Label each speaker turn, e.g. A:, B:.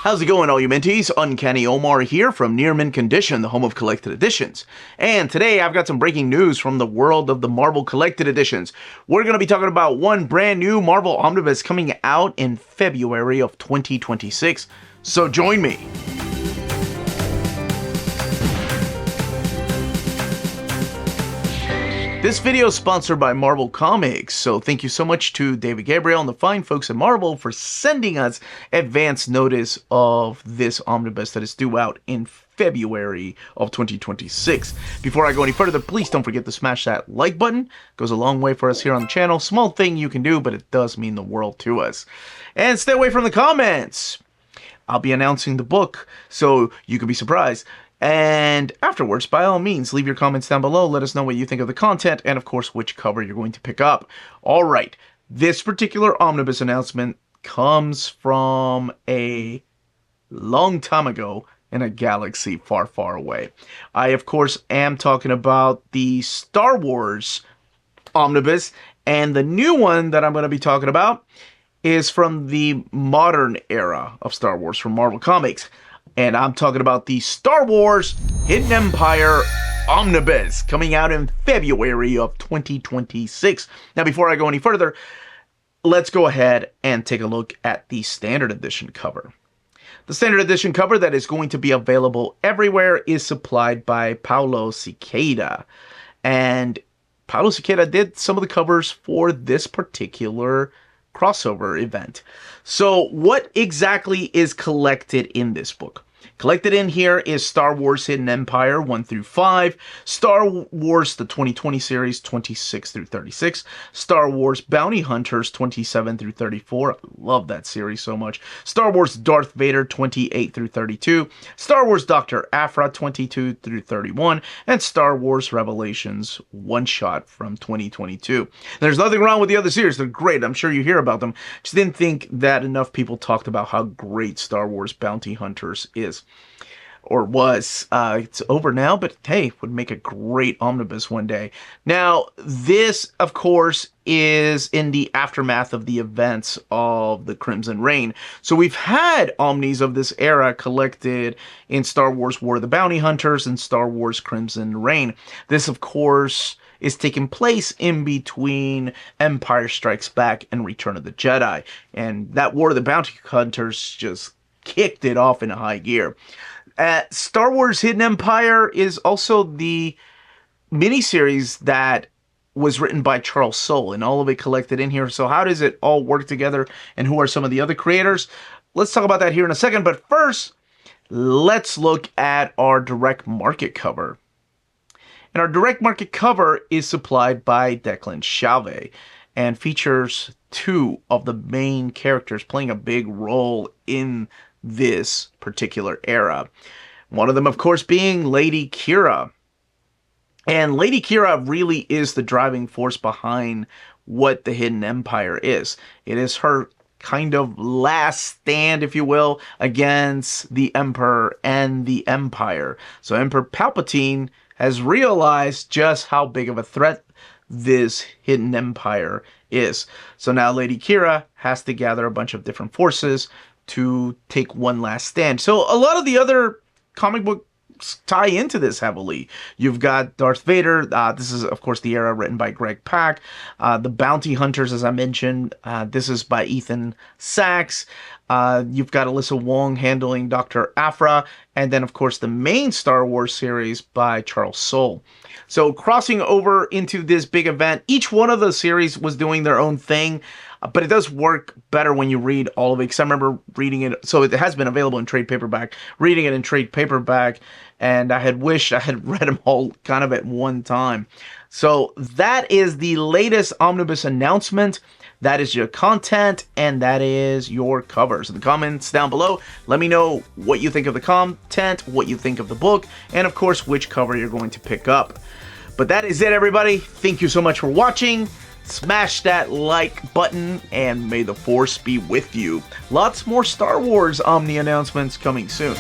A: How's it going, all you Minties? Uncanny Omar here from Near Mint Condition, the home of collected editions. And today I've got some breaking news from the world of the Marvel collected editions. We're going to be talking about one brand new Marvel Omnibus coming out in February of 2026. So join me. This video is sponsored by Marvel Comics, so thank you so much to David Gabriel and the fine folks at Marvel for sending us advance notice of this omnibus that is due out in February of 2026. Before I go any further, please don't forget to smash that like button. It goes a long way for us here on the channel. Small thing you can do, but it does mean the world to us. And stay away from the comments. I'll be announcing the book, so you can be surprised. And afterwards, by all means, leave your comments down below. Let us know what you think of the content and, of course, which cover you're going to pick up. All right, this particular omnibus announcement comes from a long time ago in a galaxy far, far away. I, of course, am talking about the Star Wars omnibus, and the new one that I'm going to be talking about is from the modern era of Star Wars from Marvel Comics. And I'm talking about the Star Wars Hidden Empire Omnibus coming out in February of 2026. Now, before I go any further, let's go ahead and take a look at the Standard Edition cover. The Standard Edition cover that is going to be available everywhere is supplied by Paulo Siqueira. And Paulo Siqueira did some of the covers for this particular crossover event. So what exactly is collected in this book? Collected in here is Star Wars Hidden Empire 1 through 5, Star Wars the 2020 series 26 through 36, Star Wars Bounty Hunters 27 through 34. I love that series so much. Star Wars Darth Vader 28 through 32, Star Wars Dr. Aphra 22 through 31, and Star Wars Revelations one shot from 2022. There's nothing wrong with the other series. They're great. I'm sure you hear about them. Just didn't think that enough people talked about how great Star Wars Bounty Hunters is. Or was. It's over now, but hey, would make a great omnibus one day. Now, this, of course, is in the aftermath of the events of the Crimson Reign. So we've had omnis of this era collected in Star Wars War of the Bounty Hunters and Star Wars Crimson Reign. This, of course, is taking place in between Empire Strikes Back and Return of the Jedi. And that War of the Bounty Hunters just kicked it off in a high gear. Star Wars Hidden Empire is also the miniseries that was written by Charles Soule, and all of it collected in here. So how does it all work together, and who are some of the other creators? Let's talk about that here in a second, but first, let's look at our direct market cover. And our direct market cover is supplied by Declan Shalvey and features two of the main characters playing a big role in this particular era. One of them, of course, being Lady Qi'ra. And Lady Qi'ra really is the driving force behind what the Hidden Empire is. It is her kind of last stand, if you will, against the Emperor and the Empire. So Emperor Palpatine has realized just how big of a threat this Hidden Empire is. So now Lady Qi'ra has to gather a bunch of different forces to take one last stand. So a lot of the other comic books tie into this heavily. You've got Darth Vader. This is, of course, the era written by Greg Pak. The Bounty Hunters, as I mentioned, this is by Ethan Sachs. You've got Alyssa Wong handling Dr. Aphra. And then, of course, the main Star Wars series by Charles Soule. So crossing over into this big event, each one of the series was doing their own thing. But it does work better when you read all of it, because I remember reading it, so it has been available in trade paperback, reading it in trade paperback, and I had wished I had read them all kind of at one time. So that is the latest omnibus announcement. That is your content, and that is your covers. In the comments down below, let me know what you think of the content, what you think of the book, and of course, which cover you're going to pick up. But that is it, everybody. Thank you so much for watching. Smash that like button, and may the Force be with you. Lots more Star Wars Omni announcements coming soon.